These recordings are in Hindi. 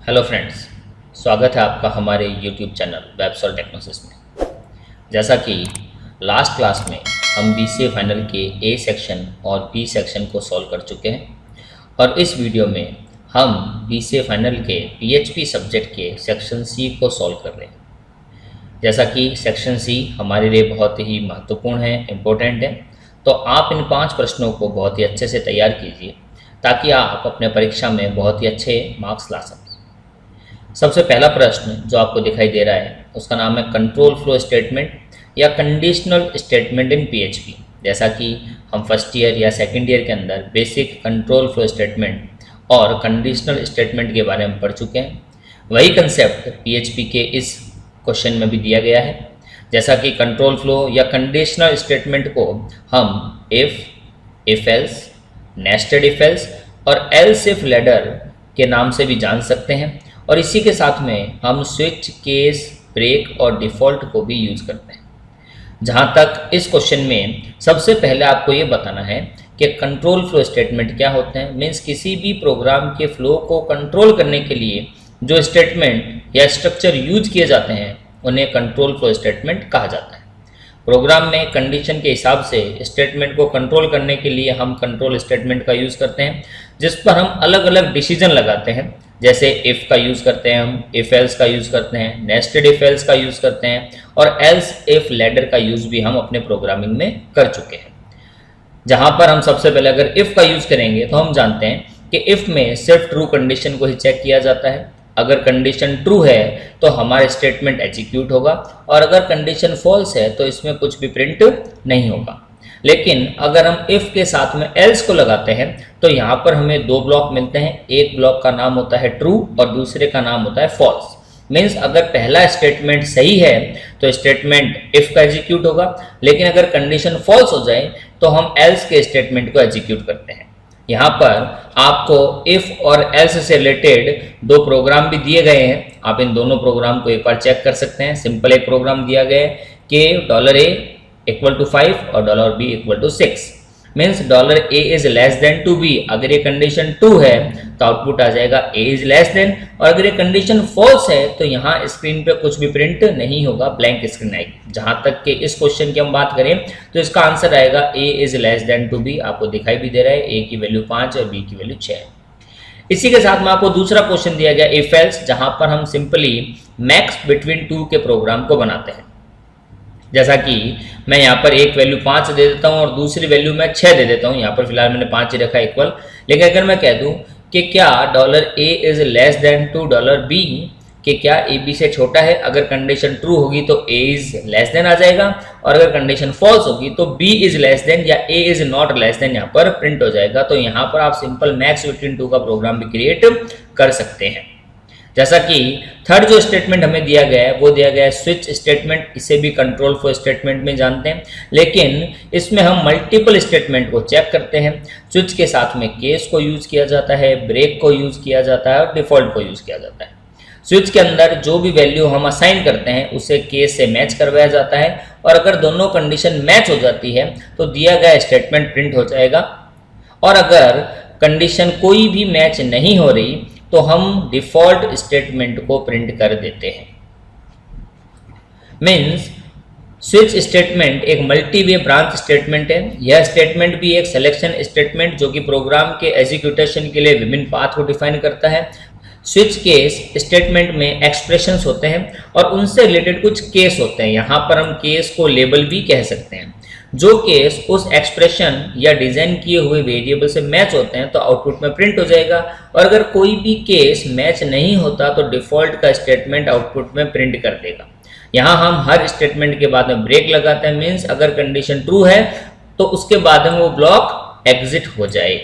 हेलो फ्रेंड्स, स्वागत है आपका हमारे YouTube चैनल वेबसॉल्व टेक्नोसिस में। जैसा कि लास्ट क्लास में हम BCA फाइनल के A सेक्शन और B सेक्शन को सॉल्व कर चुके हैं और इस वीडियो में हम BCA फाइनल के PHP सब्जेक्ट के सेक्शन C को सॉल्व कर रहे हैं। जैसा कि सेक्शन C हमारे लिए बहुत ही महत्वपूर्ण है, इम्पोर्टेंट है, तो आप इन 5 प्रश्नों को बहुत ही अच्छे से तैयार कीजिए ताकि आप अपने परीक्षा में बहुत ही अच्छे मार्क्स ला सकें। सबसे पहला प्रश्न जो आपको दिखाई दे रहा है उसका नाम है कंट्रोल फ्लो स्टेटमेंट या कंडीशनल स्टेटमेंट इन PHP। जैसा कि हम फर्स्ट ईयर या सेकंड ईयर के अंदर बेसिक कंट्रोल फ्लो स्टेटमेंट और कंडीशनल स्टेटमेंट के बारे में पढ़ चुके हैं, वही कंसेप्ट PHP के इस क्वेश्चन में भी दिया गया है। जैसा कि कंट्रोल फ्लो या कंडीशनल स्टेटमेंट को हम if else, nested if else और एल्स इफ लैडर के नाम से भी जान सकते हैं और इसी के साथ में हम स्विच, केस, ब्रेक और डिफ़ॉल्ट को भी यूज़ करते हैं। जहाँ तक इस क्वेश्चन में सबसे पहले आपको ये बताना है कि कंट्रोल फ्लो स्टेटमेंट क्या होते हैं। मीन्स किसी भी प्रोग्राम के फ्लो को कंट्रोल करने के लिए जो स्टेटमेंट या स्ट्रक्चर यूज किए जाते हैं उन्हें कंट्रोल फ्लो स्टेटमेंट कहा जाता है। प्रोग्राम में कंडीशन के हिसाब से स्टेटमेंट को कंट्रोल करने के लिए हम कंट्रोल स्टेटमेंट का यूज़ करते हैं, जिस पर हम अलग अलग डिसीजन लगाते हैं। जैसे इफ़ का यूज़ करते हैं, हम इफ एल्स का यूज़ करते हैं, नेस्टेड इफ एल्स का यूज़ करते हैं और एल्स इफ लैडर का यूज़ भी हम अपने प्रोग्रामिंग में कर चुके हैं। जहाँ पर हम सबसे पहले अगर इफ़ का यूज़ करेंगे तो हम जानते हैं कि इफ़ में सिर्फ ट्रू कंडीशन को ही चेक किया जाता है। अगर कंडीशन ट्रू है तो हमारा स्टेटमेंट एग्जीक्यूट होगा और अगर कंडीशन फॉल्स है तो इसमें कुछ भी प्रिंट नहीं होगा। लेकिन अगर हम इफ़ के साथ में एल्स को लगाते हैं तो यहाँ पर हमें 2 ब्लॉक मिलते हैं। एक ब्लॉक का नाम होता है ट्रू और दूसरे का नाम होता है फॉल्स। मीन्स अगर पहला स्टेटमेंट सही है तो स्टेटमेंट इफ़ का एग्जीक्यूट होगा, लेकिन अगर कंडीशन फॉल्स हो जाए तो हम एल्स के स्टेटमेंट को एग्जीक्यूट करते हैं। यहाँ पर आपको इफ़ और एल्स से रिलेटेड 2 प्रोग्राम भी दिए गए हैं। आप इन दोनों प्रोग्राम को एक बार चेक कर सकते हैं। सिंपल एक प्रोग्राम दिया गया है कि $a = 5 और $b = 6। Means $a is less than to b। अगर ये कंडीशन ट्रू है तो आउटपुट आ जाएगा a इज लेस देन, और अगर ये कंडीशन फॉल्स है तो यहाँ स्क्रीन पे कुछ भी प्रिंट नहीं होगा, ब्लैंक स्क्रीन आएगी। जहाँ तक कि इस क्वेश्चन की हम बात करें तो इसका आंसर आएगा a is less than to b। आपको दिखाई भी दे रहा है a की वैल्यू 5 और b की वैल्यू 6 है। इसी के साथ में आपको दूसरा क्वेश्चन दिया गया इफ एल्स, जहाँ पर हम सिंपली मैक्स बिटवीन 2 के प्रोग्राम को बनाते हैं। जैसा कि मैं यहाँ पर एक वैल्यू 5 दे देता हूँ और दूसरी वैल्यू मैं 6 दे देता हूँ। यहाँ पर फिलहाल मैंने 5 ही रखा इक्वल। लेकिन अगर मैं कह दूँ कि क्या $a is less than to $b, कि क्या a b से छोटा है, अगर कंडीशन ट्रू होगी तो a इज लेस देन आ जाएगा और अगर कंडीशन फॉल्स होगी तो b इज लेस देन या a is not less than यहाँ पर प्रिंट हो जाएगा। तो यहाँ पर आप सिंपल मैक्स बिटवीन 2 का प्रोग्राम भी क्रिएट कर सकते हैं। जैसा कि थर्ड जो स्टेटमेंट हमें दिया गया है वो दिया गया है स्विच स्टेटमेंट। इसे भी कंट्रोल फ्लो स्टेटमेंट में जानते हैं, लेकिन इसमें हम मल्टीपल स्टेटमेंट को चेक करते हैं। स्विच के साथ में केस को यूज किया जाता है, ब्रेक को यूज किया जाता है और डिफॉल्ट को यूज किया जाता है। स्विच के अंदर जो भी वैल्यू हम असाइन करते हैं उसे केस से मैच करवाया जाता है और अगर दोनों कंडीशन मैच हो जाती है तो दिया गया स्टेटमेंट प्रिंट हो जाएगा, और अगर कंडीशन कोई भी मैच नहीं हो रही तो हम डिफॉल्ट स्टेटमेंट को प्रिंट कर देते हैं। मीन्स स्विच स्टेटमेंट एक मल्टी वे ब्रांच स्टेटमेंट है। यह स्टेटमेंट भी एक सिलेक्शन स्टेटमेंट जो कि प्रोग्राम के एग्जीक्यूशन के लिए विभिन्न पाथ को डिफाइन करता है। स्विच केस स्टेटमेंट में एक्सप्रेशंस होते हैं और उनसे रिलेटेड कुछ केस होते हैं। यहाँ पर हम केस को लेबल भी कह सकते हैं। जो केस उस एक्सप्रेशन या डिजाइन किए हुए वेरिएबल से मैच होते हैं तो आउटपुट में प्रिंट हो जाएगा, और अगर कोई भी केस मैच नहीं होता तो डिफॉल्ट का स्टेटमेंट आउटपुट में प्रिंट कर देगा। यहाँ हम हर स्टेटमेंट के बाद में ब्रेक लगाते हैं। मीन्स अगर कंडीशन ट्रू है तो उसके बाद में वो ब्लॉक एग्जिट हो जाए।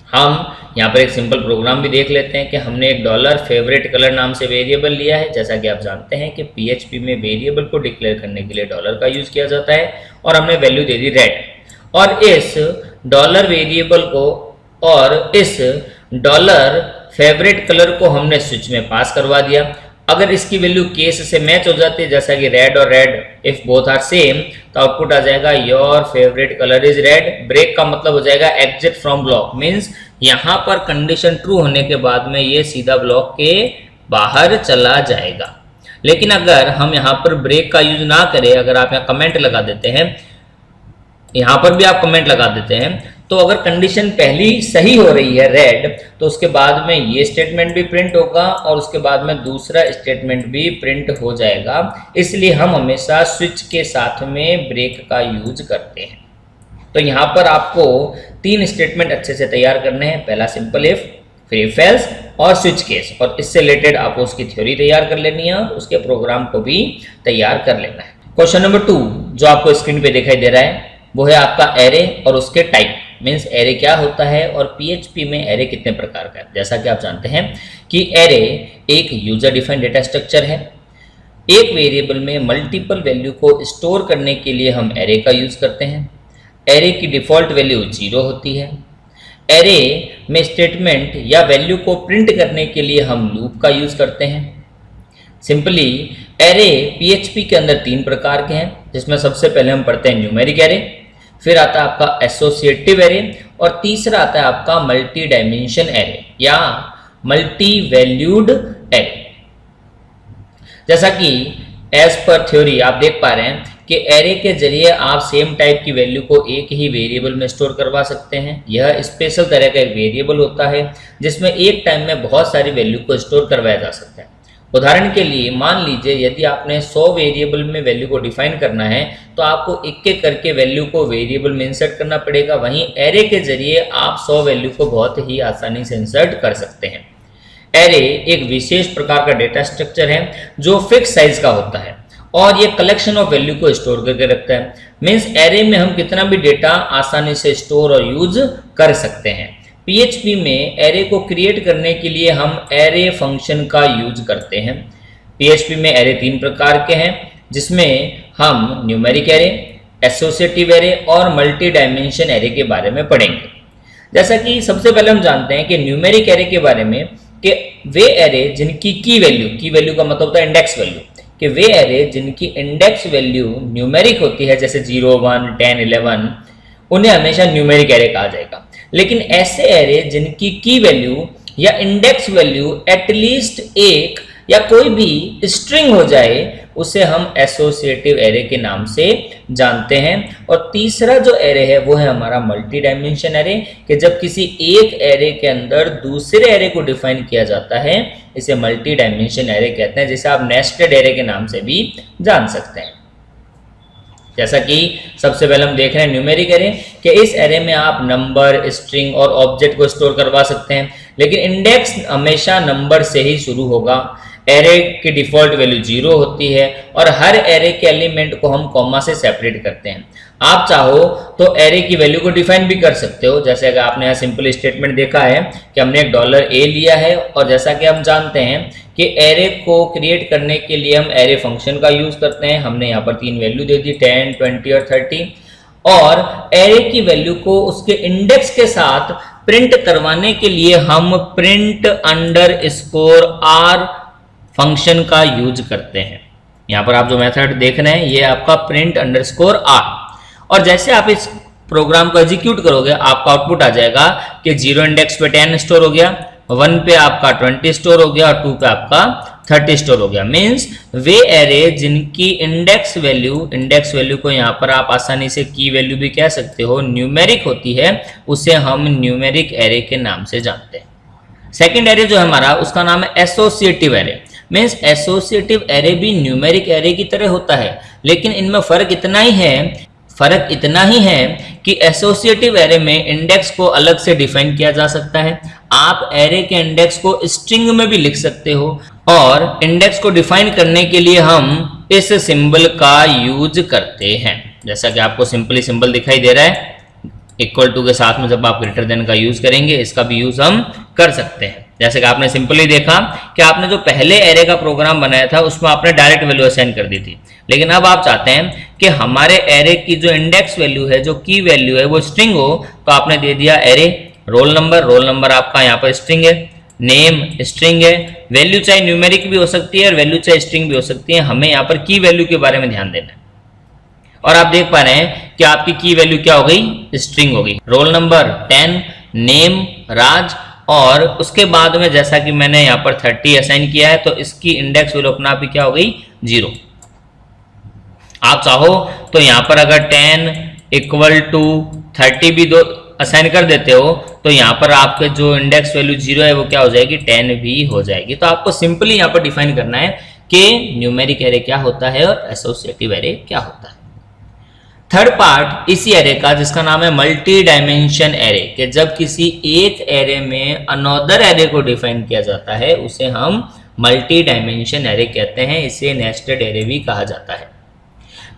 हम यहाँ पर एक सिंपल प्रोग्राम भी देख लेते हैं कि हमने एक $favorite color नाम से वेरिएबल लिया है। जैसा कि आप जानते हैं कि PHP में वेरिएबल को डिक्लेयर करने के लिए डॉलर का यूज किया जाता है और हमने वैल्यू दे दी रेड, और इस डॉलर वेरिएबल को और इस $favorite color को हमने स्विच में पास करवा दिया। अगर इसकी वैल्यू केस से मैच हो जाती है, जैसा कि रेड और red if both are same, तो आउटपुट आ जाएगा your favourite colour is red. Break का मतलब हो जाएगा एग्जिट फ्रॉम ब्लॉक। मींस यहाँ पर कंडीशन ट्रू होने के बाद में ये सीधा ब्लॉक के बाहर चला जाएगा। लेकिन अगर हम यहाँ पर ब्रेक का यूज ना करें, अगर आप यहाँ कमेंट लगा देते हैं, यहाँ पर भी आप कमेंट लगा देते हैं, तो अगर कंडीशन पहली सही हो रही है रेड, तो उसके बाद में ये स्टेटमेंट भी प्रिंट होगा और उसके बाद में दूसरा स्टेटमेंट भी प्रिंट हो जाएगा। इसलिए हम हमेशा स्विच के साथ में ब्रेक का यूज करते हैं। तो यहाँ पर आपको 3 स्टेटमेंट अच्छे से तैयार करने हैं। पहला सिंपल इफ, फिर इफ एल्स और स्विच केस, और इससे रिलेटेड आपको उसकी थ्योरी तैयार कर लेनी है और उसके प्रोग्राम को भी तैयार कर लेना है। क्वेश्चन नंबर 2 जो आपको स्क्रीन पे दिखाई दे रहा है वो है आपका एरे और उसके टाइप। मीन्स एरे क्या होता है और पीएचपी में एरे कितने प्रकार का है। जैसा कि आप जानते हैं कि एरे एक यूजर डिफाइंड डेटा स्ट्रक्चर है। एक वेरिएबल में मल्टीपल वैल्यू को स्टोर करने के लिए हम एरे का यूज करते हैं। एरे की डिफॉल्ट वैल्यू 0 होती है। एरे में स्टेटमेंट या वैल्यू को प्रिंट करने के लिए हम लूप का यूज करते हैं। सिंपली एरे पीएचपी के अंदर 3 प्रकार के हैं, जिसमें सबसे पहले हम पढ़ते हैं न्यूमेरिक एरे, फिर आता है आपका एसोसिएटिव एरे और तीसरा आता है आपका मल्टी डायमेंशन एरे या मल्टी वैल्यूड एरे। जैसा कि एज पर थ्योरी आप देख पा रहे हैं कि एरे के जरिए आप सेम टाइप की वैल्यू को एक ही वेरिएबल में स्टोर करवा सकते हैं। यह स्पेशल तरह का एक वेरिएबल होता है जिसमें एक टाइम में बहुत सारी वैल्यू को स्टोर करवाया जा सकता है। उदाहरण के लिए मान लीजिए यदि आपने 100 वेरिएबल में वैल्यू को डिफाइन करना है तो आपको एक एक करके वैल्यू को वेरिएबल में इंसर्ट करना पड़ेगा। वहीं एरे के जरिए आप 100 वैल्यू को बहुत ही आसानी से इंसर्ट कर सकते हैं। एरे एक विशेष प्रकार का डेटा स्ट्रक्चर है जो फिक्स साइज का होता है और ये कलेक्शन ऑफ वैल्यू को स्टोर करके रखता है। मीन्स एरे में हम कितना भी डेटा आसानी से स्टोर और यूज कर सकते हैं। पीएचपी में एरे को क्रिएट करने के लिए हम एरे फंक्शन का यूज करते हैं। पीएचपी में एरे 3 प्रकार के हैं, जिसमें हम न्यूमेरिक एरे, एसोसिएटिव एरे और मल्टी डायमेंशन एरे के बारे में पढ़ेंगे। जैसा कि सबसे पहले हम जानते हैं कि न्यूमेरिक एरे के बारे में कि वे एरे जिनकी की वैल्यू का मतलब होता है इंडेक्स वैल्यू, कि वे एरे जिनकी इंडेक्स वैल्यू न्यूमेरिक होती है, जैसे 0, 1, 10, 11, उन्हें हमेशा न्यूमेरिक एरे कहा जाएगा। लेकिन ऐसे एरे जिनकी की वैल्यू या इंडेक्स वैल्यू एटलीस्ट एक या कोई भी स्ट्रिंग हो जाए उसे हम एसोसिएटिव एरे के नाम से जानते हैं। और तीसरा जो एरे है वो है हमारा मल्टी डायमेंशन एरे, कि जब किसी एक एरे के अंदर दूसरे एरे को डिफाइन किया जाता है, इसे मल्टी डायमेंशन एरे कहते हैं, जिसे आप नेस्टेड एरे के नाम से भी जान सकते हैं। जैसा कि सबसे पहले हम देख रहे हैं न्यूमेरिक एरे, कि इस एरे में आप नंबर, स्ट्रिंग और ऑब्जेक्ट को स्टोर करवा सकते हैं, लेकिन इंडेक्स हमेशा नंबर से ही शुरू होगा। एरे की डिफॉल्ट वैल्यू 0 होती है और हर एरे के एलिमेंट को हम कॉमा से सेपरेट करते हैं। आप चाहो तो एरे की वैल्यू को डिफाइन भी कर सकते हो। जैसे अगर आपने यहाँ सिंपल स्टेटमेंट देखा है कि हमने एक $a लिया है और जैसा कि हम जानते हैं कि एरे को क्रिएट करने के लिए हम एरे फंक्शन का यूज करते हैं। हमने यहाँ पर 3 वैल्यू दे दी, 10, 20 और 30, और एरे की वैल्यू को उसके इंडेक्स के साथ प्रिंट करवाने के लिए हम प्रिंट अंडरस्कोर r फंक्शन का यूज करते हैं। यहाँ पर आप जो मेथड देख रहे हैं ये आपका प्रिंट अंडरस्कोर r, और जैसे आप इस प्रोग्राम को एग्जीक्यूट करोगे आपका आउटपुट आ जाएगा कि 0 इंडेक्स पे 10 स्टोर हो गया, 1 पे आपका 20 स्टोर हो गया और 2 पे आपका 30 स्टोर हो गया। मीन्स वे एरे जिनकी इंडेक्स वैल्यू को यहाँ पर आप आसानी से की वैल्यू भी कह सकते हो, न्यूमेरिक होती है, उसे हम न्यूमेरिक एरे के नाम से जानते हैं। सेकेंड एरे जो है हमारा उसका नाम है associative array. Means associative array भी न्यूमेरिक एरे की तरह होता है, लेकिन इनमें फर्क इतना ही है कि एसोसिएटिव एरे में इंडेक्स को अलग से डिफाइन किया जा सकता है। आप एरे के इंडेक्स को स्ट्रिंग में भी लिख सकते हो, और इंडेक्स को डिफाइन करने के लिए हम इस सिंबल का यूज करते हैं। जैसा कि आपको सिंबल दिखाई दे रहा है, इक्वल टू के साथ में जब आप ग्रेटर देन का यूज करेंगे इसका भी यूज हम कर सकते हैं। जैसे कि आपने सिंपली देखा कि आपने जो पहले एरे का प्रोग्राम बनाया था उसमें आपने डायरेक्ट वैल्यू असाइन कर दी थी, लेकिन अब आप चाहते हैं कि हमारे एरे की जो इंडेक्स वैल्यू है, जो की वैल्यू है, वो स्ट्रिंग हो, तो आपने दे दिया एरे रोल नंबर आपका यहाँ पर स्ट्रिंग है, नेम स्ट्रिंग है, वैल्यू चाहे न्यूमेरिक भी हो सकती है और वैल्यू चाहे स्ट्रिंग भी हो सकती है। हमें यहाँ पर की वैल्यू के बारे में ध्यान देना है, और आप देख पा रहे हैं कि आपकी की वैल्यू क्या हो गई, स्ट्रिंग हो गई। रोल नंबर 10, नेम राज, और उसके बाद में जैसा कि मैंने यहाँ पर 30 असाइन किया है तो इसकी इंडेक्स वैल्यू अपना आप ही क्या हो गई 0। आप चाहो तो यहाँ पर अगर 10 इक्वल टू 30 भी दो असाइन कर देते हो तो यहाँ पर आपके जो इंडेक्स वैल्यू 0 है वो क्या हो जाएगी 10 भी हो जाएगी। तो आपको सिंपली यहाँ पर डिफाइन करना है कि न्यूमेरिक एरे क्या होता है और एसोसिएटिव एरे क्या होता है। थर्ड पार्ट इसी एरे का जिसका नाम है मल्टी डायमेंशन एरे, कि जब किसी एक एरे में अनदर एरे को डिफाइन किया जाता है उसे हम मल्टी डायमेंशन एरे कहते हैं। इसे नेस्टेड एरे भी कहा जाता है।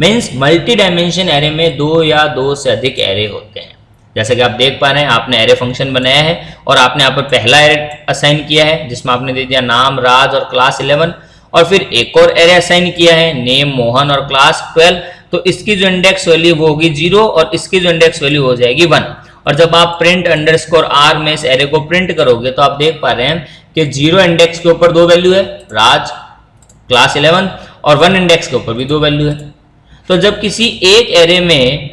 मीन्स मल्टी डायमेंशन एरे में 2 या 2 से अधिक एरे होते हैं। जैसा कि आप देख पा रहे हैं, आपने एरे फंक्शन बनाया है और आपने यहाँ पर पहला एरे असाइन किया है जिसमें आपने दे दिया नाम राज और क्लास 11, और फिर एक और एरे असाइन किया है नेम मोहन और क्लास 12। तो इसकी जो इंडेक्स वैल्यू वो होगी 0 और इसकी जो इंडेक्स वैल्यू हो जाएगी 1। और जब आप प्रिंट अंडरस्कोर आर में इस एरे को प्रिंट करोगे तो आप देख पा रहे हैं कि 0 इंडेक्स के ऊपर 2 वैल्यू है राज क्लास 11 और 1 इंडेक्स के ऊपर भी 2 वैल्यू है। तो जब किसी एक एरे में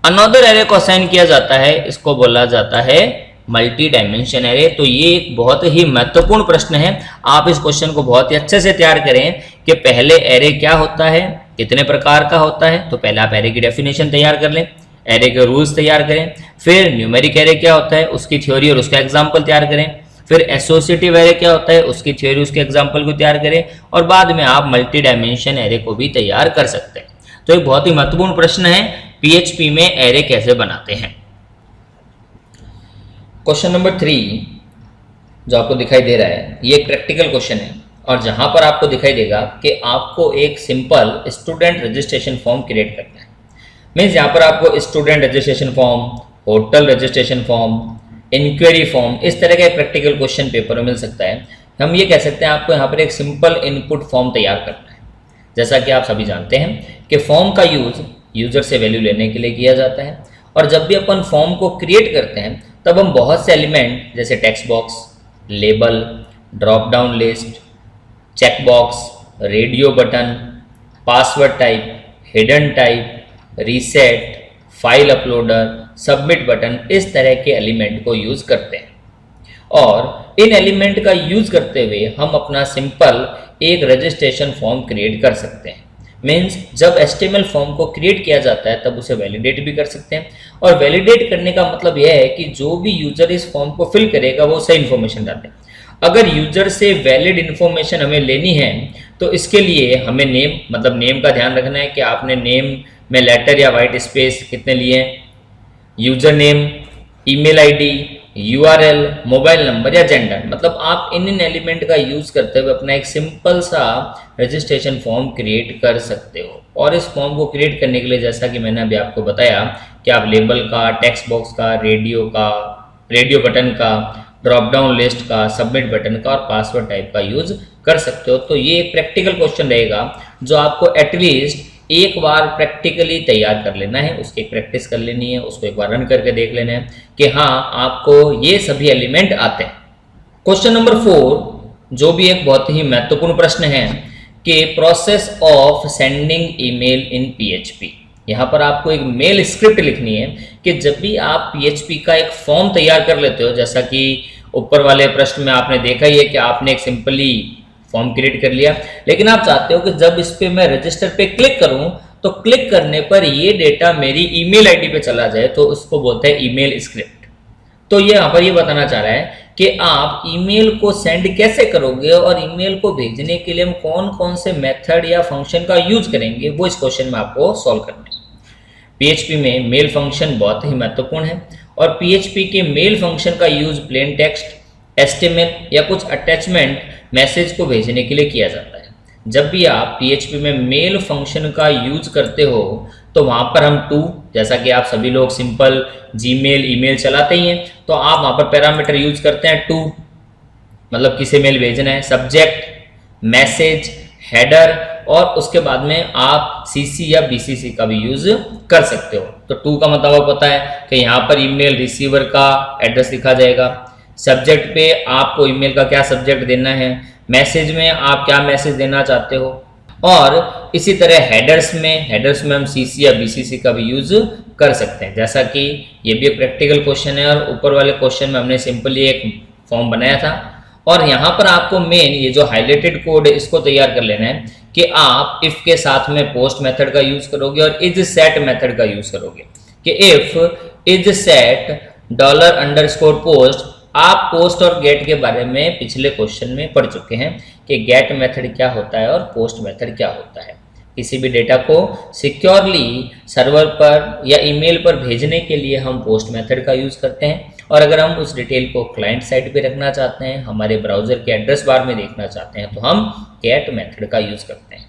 अनदर एरे को असाइन किया जाता है इसको बोला जाता है मल्टी डायमेंशन एरे। तो ये एक बहुत ही महत्वपूर्ण प्रश्न है। आप इस क्वेश्चन को बहुत ही अच्छे से तैयार करें कि पहले एरे क्या होता है, कितने प्रकार का होता है। तो पहले आप एरे की डेफिनेशन तैयार कर लें, एरे के रूल्स तैयार करें, फिर न्यूमेरिक एरे क्या होता है उसकी थ्योरी और उसका एग्जाम्पल तैयार करें, फिर एसोसिएटिव एरे क्या होता है उसकी थ्योरी उसके एग्जाम्पल को तैयार करें, और बाद में आप मल्टी डायमेंशन एरे को भी तैयार कर सकते हैं। तो एक बहुत ही महत्वपूर्ण प्रश्न है पीएचपी में एरे कैसे बनाते हैं। क्वेश्चन नंबर 3 जो आपको दिखाई दे रहा है ये एक प्रैक्टिकल क्वेश्चन है, और जहां पर आपको दिखाई देगा कि आपको एक simple student registration form create करना है। मीन्स यहाँ पर आपको student registration form, hotel registration form, inquiry form, इस तरह का एक प्रैक्टिकल क्वेश्चन पेपर में मिल सकता है। हम ये कह सकते हैं आपको यहाँ पर एक सिंपल इनपुट फॉर्म तैयार करना है। जैसा कि आप सभी जानते हैं कि फॉर्म का यूज यूजर से वैल्यू लेने के लिए किया जाता है, और जब भी अपन फॉर्म को क्रिएट करते हैं तब हम बहुत से एलिमेंट जैसे text box, label, drop down list, check box, radio button, password type, hidden type, reset, file uploader, submit button, इस तरह के एलिमेंट को यूज करते हैं। और इन एलिमेंट का यूज करते हुए हम अपना सिंपल एक रजिस्ट्रेशन फॉर्म क्रिएट कर सकते हैं। मीन्स जब HTML फॉर्म को क्रिएट किया जाता है तब उसे वैलिडेट भी कर सकते हैं, और वैलिडेट करने का मतलब यह है कि जो भी यूजर इस फॉर्म को फिल करेगा वो सही इन्फॉर्मेशन डाले। अगर यूजर से वैलिड इन्फॉर्मेशन हमें लेनी है तो इसके लिए हमें नेम, मतलब नेम का ध्यान रखना है कि आपने नेम में लेटर या वाइट स्पेस कितने लिए हैं, user name, email ID, URL, mobile number या जेंडर, मतलब आप इन एलिमेंट का यूज करते हुए अपना एक सिंपल सा रजिस्ट्रेशन फॉर्म क्रिएट कर सकते हो। और इस फॉर्म को क्रिएट करने के लिए जैसा कि मैंने अभी आपको बताया कि आप लेबल का, टेक्स्ट बॉक्स का, रेडियो बटन का, ड्रॉप डाउन लिस्ट का, सबमिट बटन का और पासवर्ड टाइप का यूज कर सकते हो। तो ये एक प्रैक्टिकल क्वेश्चन रहेगा जो आपको एटलीस्ट एक बार प्रैक्टिकली तैयार कर लेना है, उसकी प्रैक्टिस कर लेनी है, उसको एक बार रन करके देख लेना है कि हाँ आपको ये सभी एलिमेंट आते हैं। क्वेश्चन नंबर 4 जो भी एक बहुत ही महत्वपूर्ण प्रश्न है कि process of sending email in PHP. यहाँ पर आपको एक मेल स्क्रिप्ट लिखनी है कि जब भी आप पीएचपी का एक फॉर्म तैयार कर लेते हो, जैसा कि ऊपर वाले प्रश्न में आपने देखा ही है कि आपने एक सिंपली फॉर्म क्रिएट कर लिया, लेकिन आप चाहते हो कि जब इस पे मैं रजिस्टर पे क्लिक करूं तो क्लिक करने पर ये डेटा मेरी ईमेल आईडी पे चला जाए, तो उसको बोलते हैं ईमेल स्क्रिप्ट। तो ये यहाँ पर ये बताना चाह रहा है कि आप ईमेल को सेंड कैसे करोगे और ईमेल को भेजने के लिए हम कौन कौन से मेथड या फंक्शन का यूज करेंगे, वो इस क्वेश्चन में आपको सॉल्व करना है। पीएचपी में मेल फंक्शन बहुत ही महत्वपूर्ण है, और पीएचपी के मेल फंक्शन का यूज प्लेन टेक्स्ट, HTML या कुछ अटैचमेंट मैसेज को भेजने के लिए किया जाता है। जब भी आप पीएचपी में मेल फंक्शन का यूज करते हो तो वहां पर हम टू, जैसा कि आप सभी लोग सिंपल जीमेल, ईमेल चलाते ही हैं, तो आप वहां पर पैरामीटर यूज करते हैं टू, मतलब किसे मेल भेजना है, सब्जेक्ट, मैसेज, हेडर, और उसके बाद में आप CC या BCC का भी यूज कर सकते हो। तो टू का मतलब पता है कि यहाँ पर ईमेल रिसीवर का एड्रेस लिखा जाएगा, सब्जेक्ट पे आपको ईमेल का क्या सब्जेक्ट देना है, मैसेज में आप क्या मैसेज देना चाहते हो, और इसी तरह हेडर्स में हम CC या BCC का भी यूज कर सकते हैं। जैसा कि ये भी एक प्रैक्टिकल क्वेश्चन है और ऊपर वाले क्वेश्चन में हमने सिंपली एक फॉर्म बनाया था और यहाँ पर आपको मेन ये जो हाईलाइटेड कोड है इसको तैयार कर लेना है कि आप इफ के साथ में पोस्ट मेथड का यूज करोगे और इज सेट मेथड का यूज करोगे कि इफ इज सेट $_पोस्ट। आप पोस्ट और गेट के बारे में पिछले क्वेश्चन में पढ़ चुके हैं कि गेट मेथड क्या होता है और पोस्ट मेथड क्या होता है। किसी भी डेटा को सिक्योरली सर्वर पर या ईमेल पर भेजने के लिए हम पोस्ट मेथड का यूज करते हैं और अगर हम उस डिटेल को क्लाइंट साइड पे रखना चाहते हैं, हमारे ब्राउजर के एड्रेस बार में देखना चाहते हैं, तो हम गेट मेथड का यूज करते हैं।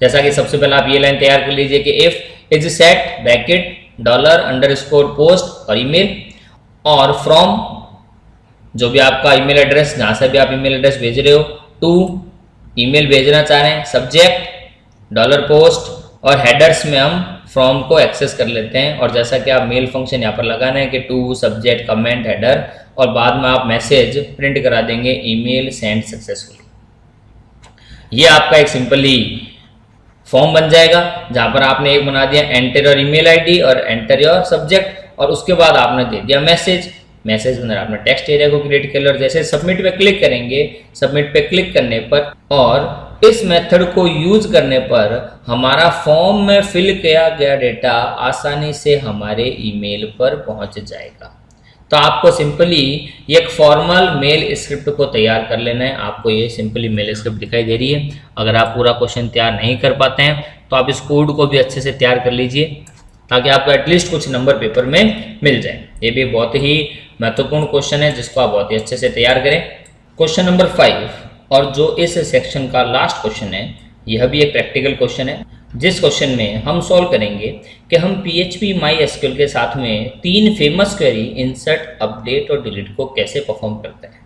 जैसा कि सबसे पहले आप ये लाइन तैयार कर लीजिए कि if is set bracket $_post और ईमेल और फ्रॉम जो भी आपका ईमेल एड्रेस, जहां से भी आप ईमेल एड्रेस भेज रहे हो, टू ईमेल भेजना चाह रहे हैं, सब्जेक्ट $पोस्ट और हेडर्स में हम फ्रॉम को एक्सेस कर लेते हैं और जैसा कि आप मेल फंक्शन यहाँ पर लगाना है कि टू सब्जेक्ट कमेंट हेडर और बाद में आप मैसेज प्रिंट करा देंगे ईमेल सेंड सक्सेसफुली। ये आपका एक सिंपली फॉर्म बन जाएगा जहां पर आपने एक बना दिया एंटर योर ईमेल आईडी और एंटर योर सब्जेक्ट और उसके बाद आपने दे दिया मैसेज के अंदर आपने टेक्स्ट एरिया को क्रिएट कर लिया और जैसे सबमिट पे क्लिक करेंगे, सबमिट पे क्लिक करने पर और इस मेथड को यूज करने पर हमारा फॉर्म में फिल किया गया डेटा आसानी से हमारे ईमेल पर पहुंच जाएगा। तो आपको सिंपली ये एक फॉर्मल मेल स्क्रिप्ट को तैयार कर लेना है। आपको ये सिंपली मेल स्क्रिप्ट दिखाई दे रही है। अगर आप पूरा क्वेश्चन तैयार नहीं कर पाते हैं तो आप इस कोड को भी अच्छे से तैयार कर लीजिए ताकि आपको एटलीस्ट कुछ नंबर पेपर में मिल जाए। ये भी बहुत ही महत्वपूर्ण क्वेश्चन है जिसको आप बहुत ही अच्छे से तैयार करें। क्वेश्चन नंबर 5 और जो इस सेक्शन का लास्ट क्वेश्चन है, यह भी एक प्रैक्टिकल क्वेश्चन है जिस क्वेश्चन में हम सॉल्व करेंगे कि हम PHP MySQL के साथ में 3 फेमस क्वेरी इंसर्ट, अपडेट और डिलीट को कैसे परफॉर्म करते हैं।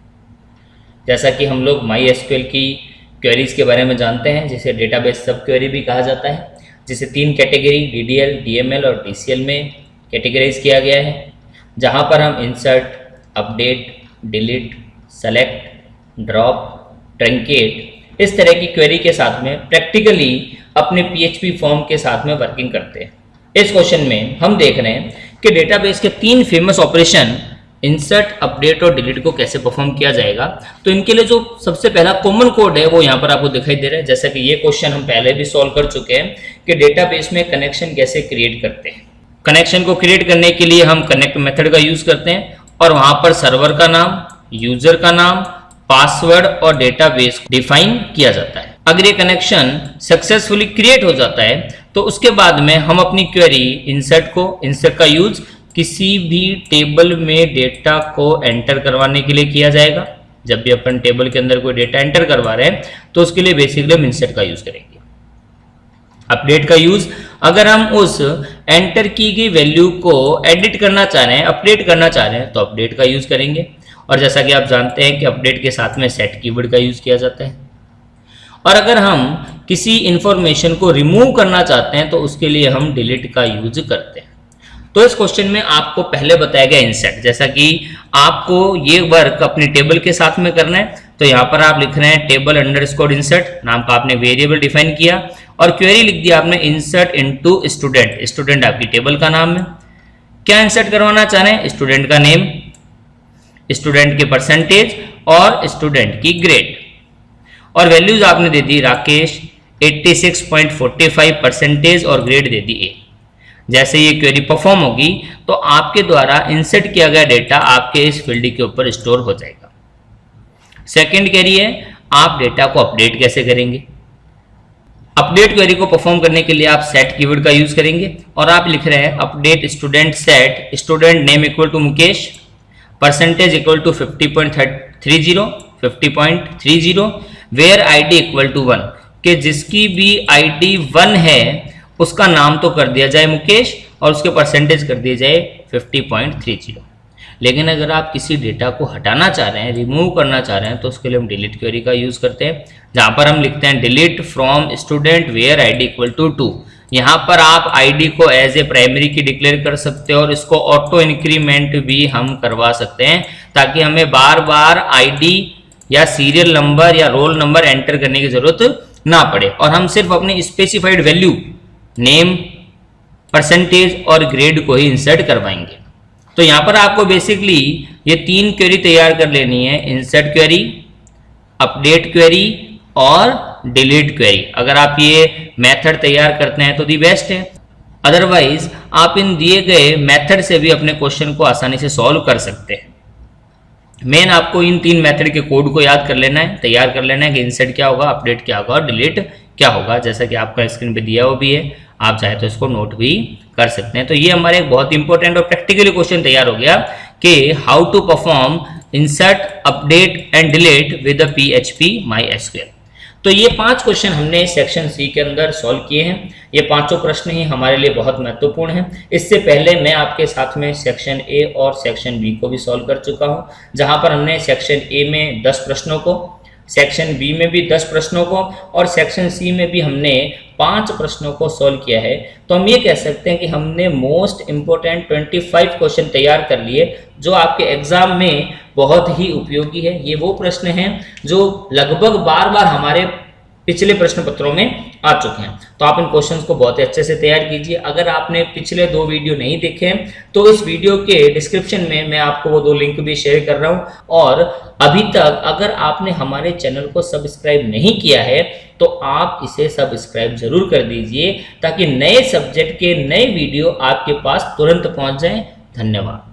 जैसा कि हम लोग MySQL की क्वेरीज के बारे में जानते हैं जिसे डेटाबेस सब क्वेरी भी कहा जाता है, जिसे 3 कैटेगरी DDL, DML और TCL में कैटेगराइज किया गया है, जहां पर हम insert, update, delete, select, drop, truncate इस तरह की क्वेरी के साथ में प्रैक्टिकली अपने PHP फॉर्म के साथ में वर्किंग करते हैं। इस क्वेश्चन में हम देख रहे हैं कि डेटाबेस के 3 फेमस ऑपरेशन इंसर्ट, अपडेट और डिलीट को कैसे परफॉर्म किया जाएगा। तो इनके लिए जो सबसे पहला कॉमन कोड है वो यहाँ पर आपको दिखाई दे रहा है। जैसा कि ये क्वेश्चन हम पहले भी सॉल्व कर चुके हैं कि डेटाबेस में कनेक्शन कैसे क्रिएट करते हैं। कनेक्शन को क्रिएट करने के लिए हम कनेक्ट मेथड का यूज करते हैं और वहां पर सर्वर का नाम, यूजर का नाम, पासवर्ड और डेटाबेस डिफाइन किया जाता है। अगर ये कनेक्शन सक्सेसफुली क्रिएट हो जाता है तो उसके बाद में हम अपनी क्वेरी इंसर्ट का यूज किसी भी टेबल में डेटा को एंटर करवाने के लिए किया जाएगा। जब भी अपन टेबल के अंदर कोई डेटा एंटर करवा रहे हैं तो उसके लिए बेसिकली हम इंसर्ट का यूज करेंगे। अपडेट का यूज अगर हम उस एंटर की गई वैल्यू को एडिट करना चाह रहे हैं, अपडेट करना चाह रहे हैं तो अपडेट का यूज करेंगे। और जैसा कि आप जानते हैं कि अपडेट के साथ में सेट कीवर्ड का यूज किया जाता है। और अगर हम किसी इंफॉर्मेशन को रिमूव करना चाहते हैं तो उसके लिए हम डिलीट का यूज करते हैं। तो इस क्वेश्चन में आपको पहले बताया गया इंसर्ट, जैसा कि आपको ये वर्क अपनी टेबल के साथ में करना है तो यहाँ पर आप लिख रहे हैं टेबल अंडरस्कोर इंसर्ट नाम का आपने वेरिएबल डिफाइन किया और क्वेरी लिख दिया आपने इंसर्ट इनटू स्टूडेंट। स्टूडेंट आपकी टेबल का नाम है। क्या इंसर्ट करवाना चाह रहे हैं? स्टूडेंट का नेम, स्टूडेंट के परसेंटेज और स्टूडेंट की ग्रेड। और वैल्यूज आपने दे दी राकेश 86.45% और ग्रेड दे दी ए। जैसे ये क्वेरी परफॉर्म होगी तो आपके द्वारा इंसर्ट किया गया डेटा आपके इस फील्ड के ऊपर स्टोर हो जाएगा। सेकंड क्वेरी है आप डेटा को अपडेट कैसे करेंगे। अपडेट क्वेरी को परफॉर्म करने के लिए आप सेट कीवर्ड का यूज करेंगे और आप लिख रहे हैं update student set student name equal to Mukesh, percentage equal to 50.30 where ID equal to 1 के जिसकी भी आईडी 1 है उसका नाम तो कर दिया जाए मुकेश और उसके परसेंटेज कर दिया जाए 50.30। लेकिन अगर आप किसी डेटा को हटाना चाह रहे हैं, रिमूव करना चाह रहे हैं तो उसके लिए हम डिलीट क्वेरी का यूज करते हैं, जहां पर हम लिखते हैं delete from student where ID equal to 2। यहाँ पर आप आईडी को as a primary key declare कर सकते हो और इसको ऑटो इंक्रीमेंट भी हम करवा सकते हैं ताकि हमें बार बार आईडी या सीरियल नंबर या रोल नंबर एंटर करने की जरूरत ना पड़े और हम सिर्फ अपनी स्पेसिफाइड वैल्यू नेम, परसेंटेज और ग्रेड को ही इंसर्ट करवाएंगे। तो यहाँ पर आपको बेसिकली ये 3 क्वेरी तैयार कर लेनी है, इंसर्ट क्वेरी, अपडेट क्वेरी और डिलीट क्वेरी। अगर आप ये मेथड तैयार करते हैं तो दी बेस्ट है, अदरवाइज आप इन दिए गए मेथड से भी अपने क्वेश्चन को आसानी से सॉल्व कर सकते हैं। मेन आपको इन 3 मेथड के कोड को याद कर लेना है, तैयार कर लेना है कि इंसर्ट क्या होगा, अपडेट क्या होगा और डिलीट क्या होगा, जैसा कि आपका स्क्रीन पे दिया हुआ भी है, आप चाहे तो इसको नोट भी कर सकते हैं। तो ये हमारे एक बहुत इंपॉर्टेंट और प्रैक्टिकली क्वेश्चन तैयार हो गया कि how to perform insert, update and delete with PHP MySQL। तो ये 5 क्वेश्चन हमने सेक्शन सी के अंदर सॉल्व किए हैं। ये पांचों प्रश्न ही हमारे लिए बहुत महत्वपूर्ण हैं। इससे पहले मैं आपके साथ में सेक्शन ए और सेक्शन बी को भी सॉल्व कर चुका हूं, जहां पर हमने सेक्शन ए में 10 प्रश्नों को, सेक्शन बी में भी 10 प्रश्नों को और सेक्शन सी में भी हमने 5 प्रश्नों को सॉल्व किया है। तो हम ये कह सकते हैं कि हमने मोस्ट इंपोर्टेंट 25 क्वेश्चन तैयार कर लिए जो आपके एग्जाम में बहुत ही उपयोगी है। ये वो प्रश्न हैं जो लगभग बार बार हमारे पिछले प्रश्न पत्रों में आ चुके हैं। तो आप इन क्वेश्चंस को बहुत ही अच्छे से तैयार कीजिए। अगर आपने पिछले 2 वीडियो नहीं देखे हैं तो इस वीडियो के डिस्क्रिप्शन में मैं आपको वो 2 लिंक भी शेयर कर रहा हूं। और अभी तक अगर आपने हमारे चैनल को सब्सक्राइब नहीं किया है तो आप इसे सब्सक्राइब जरूर कर दीजिए ताकि नए सब्जेक्ट के नए वीडियो आपके पास तुरंत पहुंच जाएं। धन्यवाद।